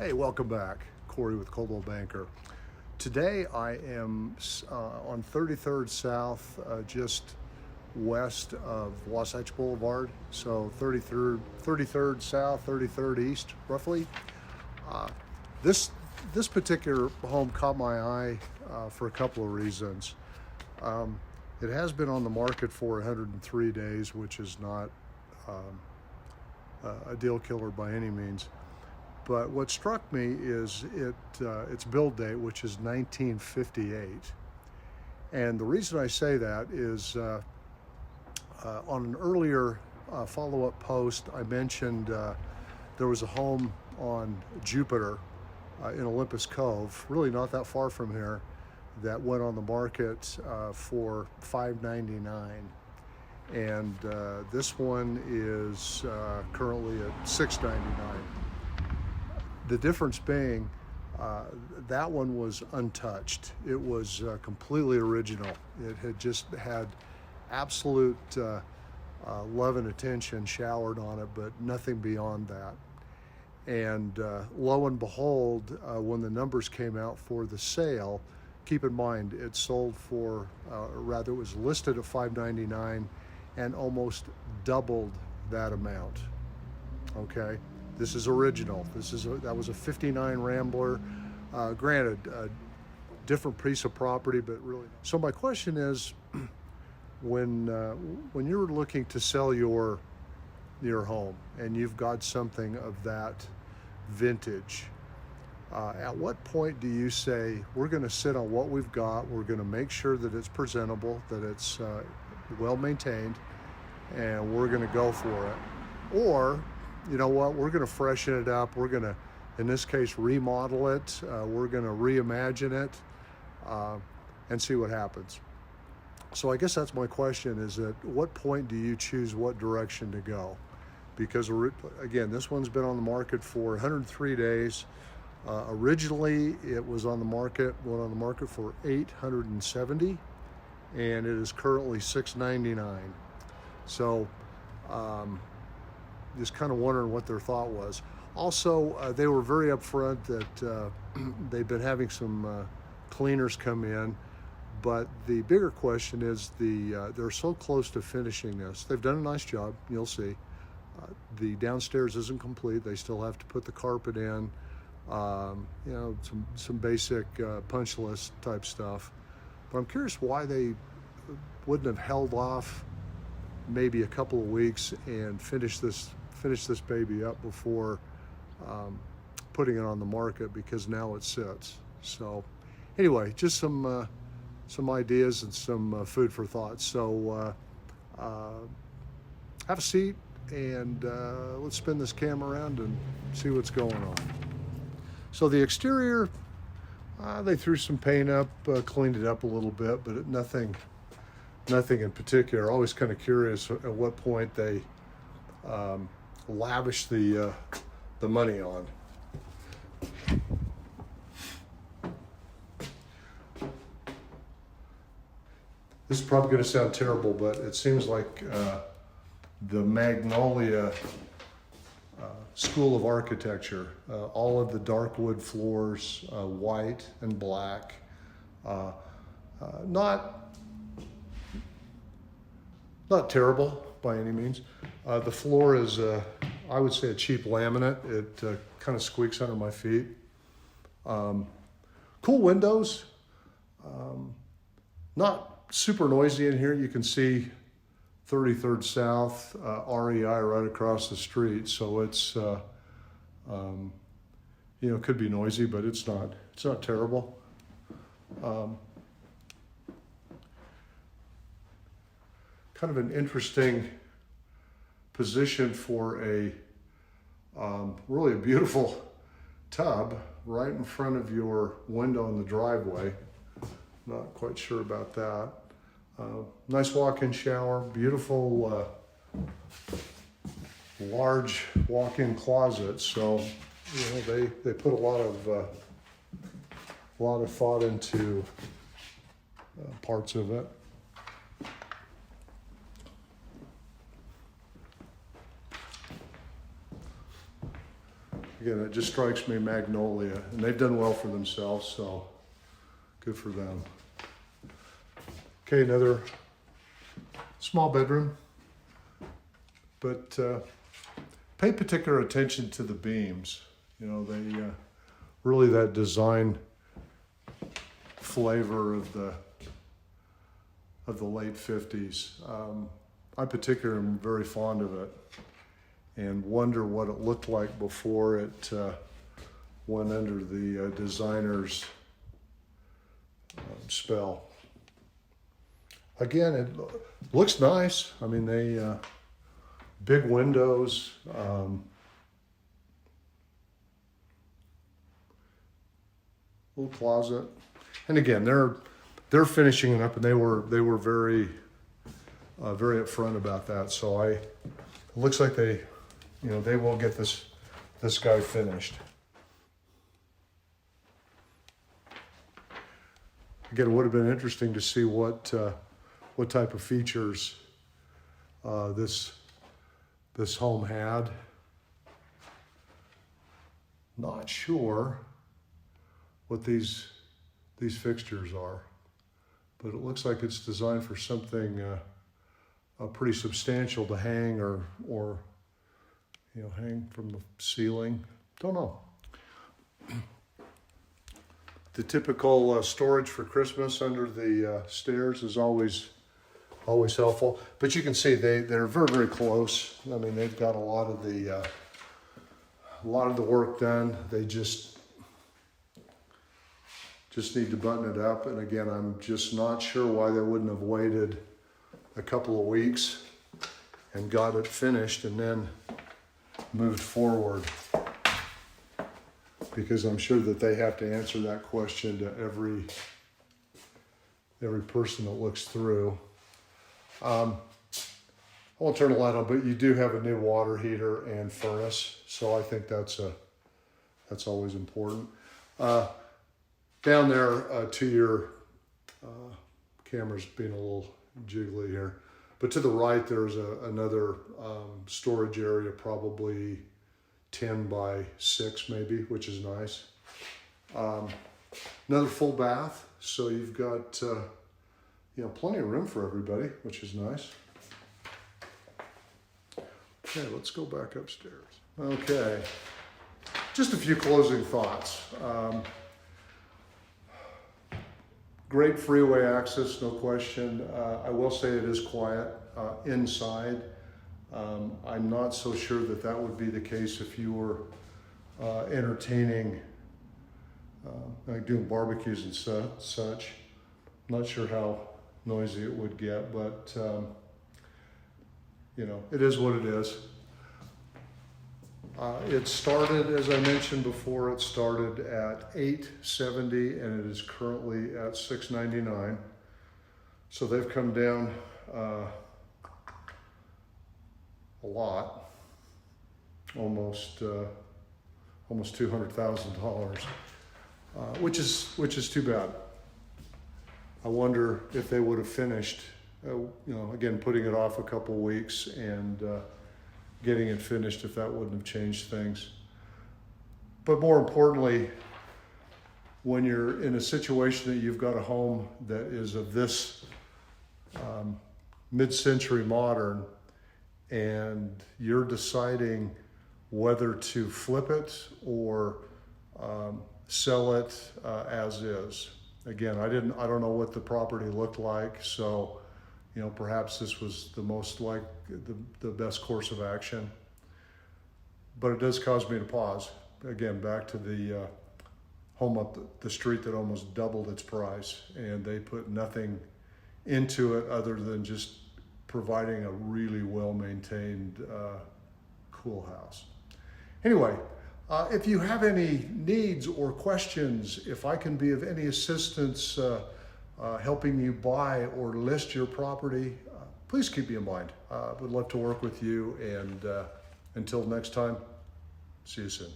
Hey, welcome back. Corey with Coldwell Banker. Today I am on 33rd South, just west of Wasatch Boulevard. So 33rd South, 33rd East, roughly. This particular home caught my eye for a couple of reasons. It has been on the market for 103 days, which is not a deal killer by any means. But what struck me is its build date, which is 1958. And the reason I say that is on an earlier follow-up post, I mentioned there was a home on Jupiter in Olympus Cove, really not that far from here, that went on the market for $599. And this one is currently at $699. The difference being that one was untouched. It was completely original. It had just had absolute love and attention showered on it, but nothing beyond that. And lo and behold, when the numbers came out for the sale, keep in mind it sold for, rather it was listed at $599 and almost doubled that amount. Okay. This is original. That was a '59 Rambler. Granted, a different piece of property, but really. So my question is, when you're looking to sell your home and you've got something of that vintage, at what point do you say we're going to sit on what we've got? We're going to make sure that it's presentable, that it's well maintained, and we're going to go for it, or you know what, we're going to freshen it up. We're going to, in this case, remodel it. We're going to reimagine it and see what happens. So I guess that's my question, is at what point do you choose what direction to go? Because again, this one's been on the market for 103 days. Originally, it was went on the market for $870, and it is currently $699. So, just kind of wondering what their thought was. Also, they were very upfront that they've been having some cleaners come in, but the bigger question is they're so close to finishing this. They've done a nice job, you'll see. The downstairs isn't complete. They still have to put the carpet in, some basic punch list type stuff. But I'm curious why they wouldn't have held off maybe a couple of weeks and finish this baby up before putting it on the market, because now it sits. So anyway, just some ideas and some food for thought. So have a seat and let's spin this camera around and see what's going on. So the exterior, they threw some paint up, cleaned it up a little bit, but nothing in particular. Always kind of curious at what point they lavish the money on. This is probably going to sound terrible, but it seems like the Magnolia School of Architecture. All of the dark wood floors, white and black. Not terrible by any means. The floor is, I would say, a cheap laminate. It kind of squeaks under my feet. Cool windows. Not super noisy in here. You can see 33rd South, REI right across the street. So it's, could be noisy, but it's not terrible. Kind of an interesting position for really a beautiful tub right in front of your window in the driveway. Not quite sure about that. Nice walk-in shower, beautiful large walk-in closet. So they put a lot of thought into parts of it. Again, it just strikes me Magnolia, and they've done well for themselves, so good for them. Okay, another small bedroom, but pay particular attention to the beams. You know, they really that design flavor of the late 50s. I particularly am very fond of it and wonder what it looked like before it went under the designer's spell. Again, it looks nice. I mean, they big windows. Little closet, and again, they're finishing it up, and they were very very upfront about that. So it looks like they, you know, they will get this guy finished. Again, it would have been interesting to see what type of features this home had. Not sure what these fixtures are, but it looks like it's designed for something pretty substantial to hang or you know, hang from the ceiling. Don't know. The typical storage for Christmas under the stairs is always helpful, but you can see they're very, very close. I mean, they've got a lot of the work done. They just need to button it up. And again, I'm just not sure why they wouldn't have waited a couple of weeks and got it finished and then moved forward, because I'm sure that they have to answer that question to every person that looks through. I won't turn the light on, but you do have a new water heater and furnace, so I think that's always important. Down there, to your camera's being a little jiggly here, but to the right there's another storage area, probably 10 by 6 maybe, which is nice. Another full bath, so you've got you know, plenty of room for everybody, which is nice. Okay, let's go back upstairs. Okay, just a few closing thoughts. Great freeway access, no question. I will say it is quiet inside. I'm not so sure that would be the case if you were entertaining, like doing barbecues and such. I'm not sure how noisy it would get, but you know, it is what it is. It started, as I mentioned before, it started at $870 and it is currently at $699. So they've come down a lot, almost $200,000, which is too bad. I wonder if they would have finished, you know, again, putting it off a couple weeks and getting it finished, if that wouldn't have changed things. But more importantly, when you're in a situation that you've got a home that is of this mid-century modern, and you're deciding whether to flip it or sell it as is. Again, I don't know what the property looked like, so you know, perhaps this was the best course of action. But it does cause me to pause. Again, back to the home up the street that almost doubled its price, and they put nothing into it other than just providing a really well-maintained, cool house. Anyway, if you have any needs or questions, if I can be of any assistance helping you buy or list your property, please keep me in mind. Would love to work with you, and until next time, see you soon.